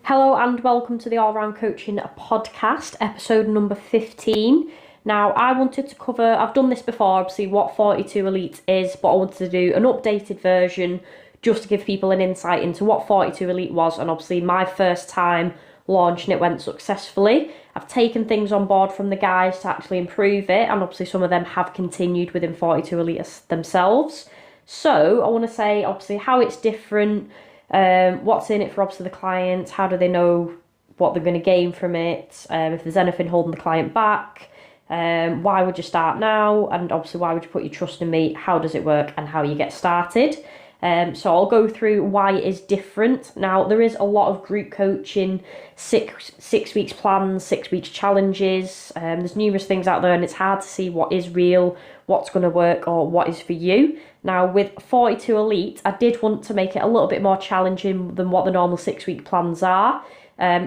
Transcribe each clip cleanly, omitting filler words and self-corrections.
Hello and welcome to the All Round Coaching podcast, episode number 15. Now, I wanted to cover, I've done this before, obviously, what 42 Elite is, but I wanted to do an updated version just to give people an insight into what 42 Elite was, and obviously my first time launching it went successfully. I've taken things on board from the guys to actually improve it, and obviously some of them have continued within 42 Elite themselves. So I want to say, obviously, how it's different, what's in it for obviously the clients, how do they know what they're going to gain from it, if there's anything holding the client back, why would you start now, and obviously why would you put your trust in me, how does it work, and how you get started. So I'll go through why it is different. Now, there is a lot of group coaching, six weeks plans, 6 weeks challenges. There's numerous things out there and it's hard to see what is real, what's going to work, or what is for you. Now, with 42 Elite, I did want to make it a little bit more challenging than what the normal 6 week plans are.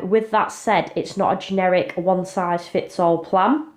With that said, it's not a generic one-size-fits-all plan.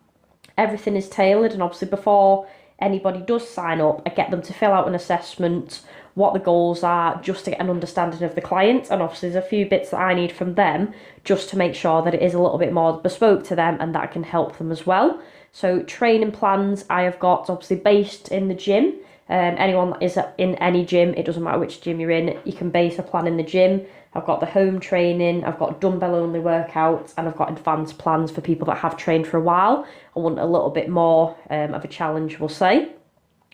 Everything is tailored, and obviously before anybody does sign up, I get them to fill out an assessment, what the goals are, just to get an understanding of the client. And obviously there's a few bits that I need from them just to make sure that it is a little bit more bespoke to them and that can help them as well. So training plans I have got obviously based in the gym. Anyone that is in any gym, it doesn't matter which gym you're in, you can base a plan in the gym. I've got the home training, I've got dumbbell only workouts, and I've got advanced plans for people that have trained for a while. I want a little bit more of a challenge, we'll say.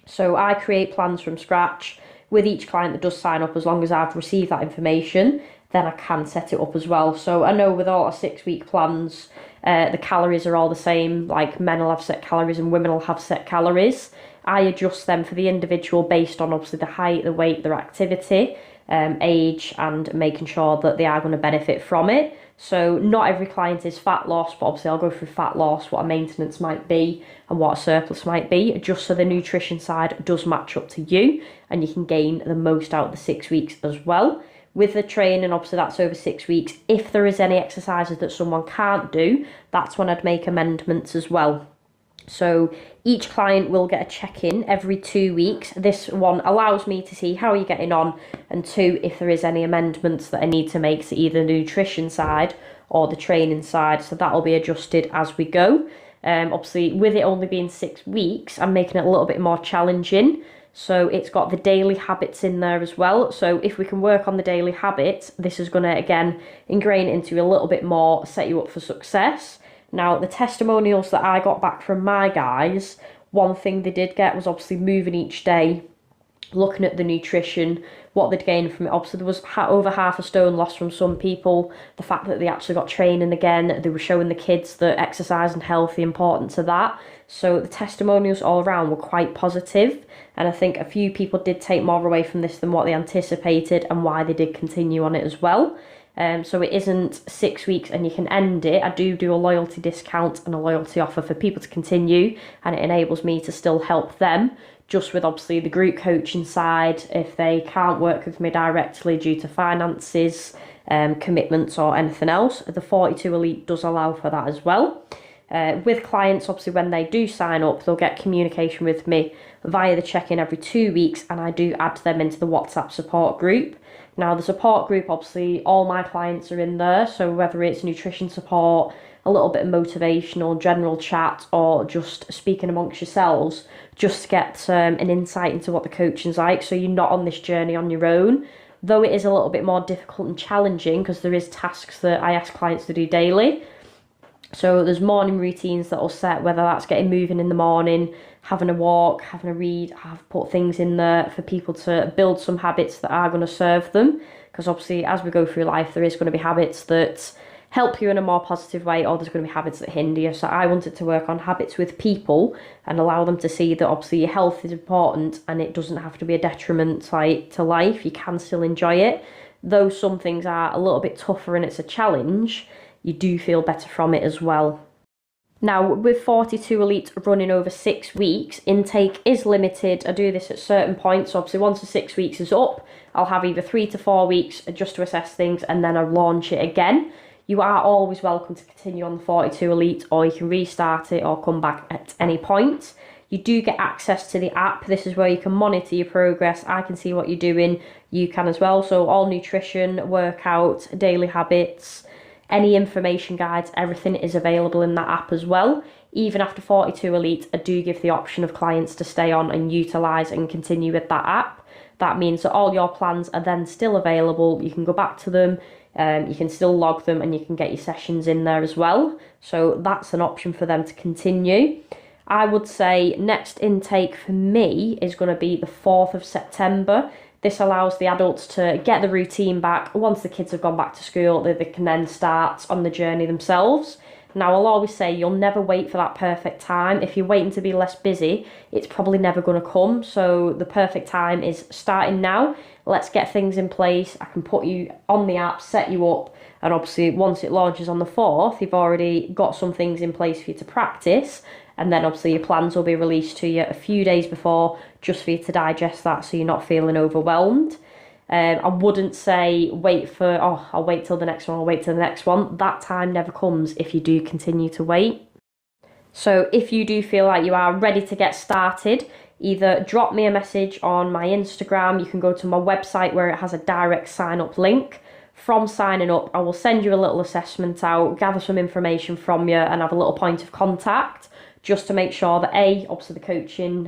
So I create plans from scratch with each client that does sign up. As long as I've received that information, then I can set it up as well. So I know with all our 6 week plans, the calories are all the same. Like men will have set calories and women will have set calories. I adjust them for the individual based on obviously the height, the weight, their activity, age, and making sure that they are going to benefit from it. So not every client is fat loss, but obviously I'll go through fat loss, what a maintenance might be, and what a surplus might be, just so the nutrition side does match up to you, and you can gain the most out of the 6 weeks as well. With the training, obviously that's over 6 weeks. If there is any exercises that someone can't do, that's when I'd make amendments as well. So each client will get a check-in every 2 weeks. This one allows me to see how you're getting on, and two, if there is any amendments that I need to make to either the nutrition side or the training side. So that'll be adjusted as we go. Obviously, with it only being 6 weeks, I'm making it a little bit more challenging. So it's got the daily habits in there as well. So if we can work on the daily habits, this is going to, again, ingrain into you a little bit more, set you up for success. Now, the testimonials that I got back from my guys, one thing they did get was obviously moving each day, looking at the nutrition, what they'd gained from it. Obviously, there was over half a stone lost from some people. The fact that they actually got training again, they were showing the kids that exercise and health, the importance of that. So the testimonials all around were quite positive, and I think a few people did take more away from this than what they anticipated and why they did continue on it as well. So it isn't 6 weeks and you can end it. I do a loyalty discount and a loyalty offer for people to continue, and it enables me to still help them, just with obviously the group coaching side if they can't work with me directly due to finances, commitments or anything else. The 42 Elite does allow for that as well. With clients, obviously when they do sign up, they'll get communication with me via the check-in every 2 weeks, and I do add them into the WhatsApp support group. Now, the support group, obviously, all my clients are in there, so whether it's nutrition support, a little bit of motivational, general chat, or just speaking amongst yourselves, just to get an insight into what the coaching's like, so you're not on this journey on your own. Though it is a little bit more difficult and challenging, because there is tasks that I ask clients to do daily. So there's morning routines that I'll set, whether that's getting moving in the morning, having a walk, having a read. I've put things in there for people to build some habits that are going to serve them. Because obviously as we go through life, there is going to be habits that help you in a more positive way, or there's going to be habits that hinder you. So I wanted to work on habits with people and allow them to see that obviously your health is important and it doesn't have to be a detriment to life. You can still enjoy it. Though some things are a little bit tougher and it's a challenge, you do feel better from it as well. Now, with 42 Elite running over 6 weeks, intake is limited. I do this at certain points. So obviously once the 6 weeks is up, I'll have either 3 to 4 weeks just to assess things, and then I'll launch it again. You are always welcome to continue on the 42 Elite, or you can restart it or come back at any point. You do get access to the app. This is where you can monitor your progress. I can see what you're doing. You can as well. So all nutrition, workout, daily habits, any information guides, everything is available in that app as well. Even after 42 Elite, I do give the option of clients to stay on and utilise and continue with that app. That means that all your plans are then still available. You can go back to them, you can still log them, and you can get your sessions in there as well. So that's an option for them to continue. I would say next intake for me is going to be the 4th of September. This allows the adults to get the routine back. Once the kids have gone back to school, they can then start on the journey themselves. Now, I'll always say you'll never wait for that perfect time. If you're waiting to be less busy, it's probably never going to come. So the perfect time is starting now. Let's get things in place. I can put you on the app, set you up, and obviously once it launches on the 4th, you've already got some things in place for you to practice. And then obviously your plans will be released to you a few days before, just for you to digest that so you're not feeling overwhelmed. I wouldn't say I'll wait till the next one, I'll wait till the next one. That time never comes if you do continue to wait. So if you do feel like you are ready to get started, either drop me a message on my Instagram. You can go to my website where it has a direct sign up link. From signing up, I will send you a little assessment out, gather some information from you, and have a little point of contact, just to make sure that A, obviously the coaching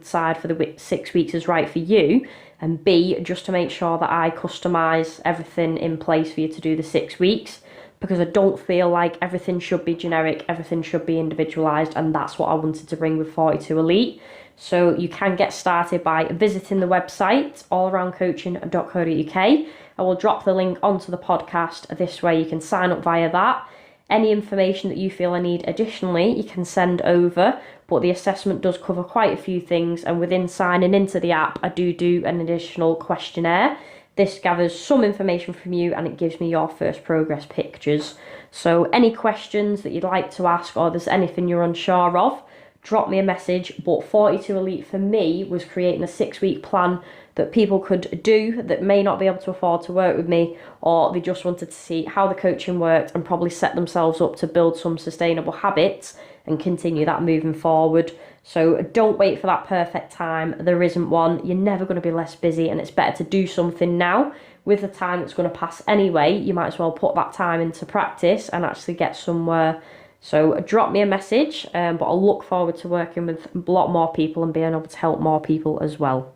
side for the 6 weeks is right for you, and B, just to make sure that I customise everything in place for you to do the 6 weeks, because I don't feel like everything should be generic, everything should be individualised, and that's what I wanted to bring with 42 Elite. So you can get started by visiting the website, allaroundcoaching.co.uk. I will drop the link onto the podcast. This way you can sign up via that. Any information that you feel I need additionally, you can send over, but the assessment does cover quite a few things, and within signing into the app, I do an additional questionnaire. This gathers some information from you and it gives me your first progress pictures. So any questions that you'd like to ask, or there's anything you're unsure of, drop me a message. But 42 Elite for me was creating a 6-week plan that people could do that may not be able to afford to work with me, or they just wanted to see how the coaching worked and probably set themselves up to build some sustainable habits and continue that moving forward. So don't wait for that perfect time. There isn't one. You're never going to be less busy, and it's better to do something now with the time that's going to pass anyway. You might as well put that time into practice and actually get somewhere. So drop me a message, but I'll look forward to working with a lot more people and being able to help more people as well.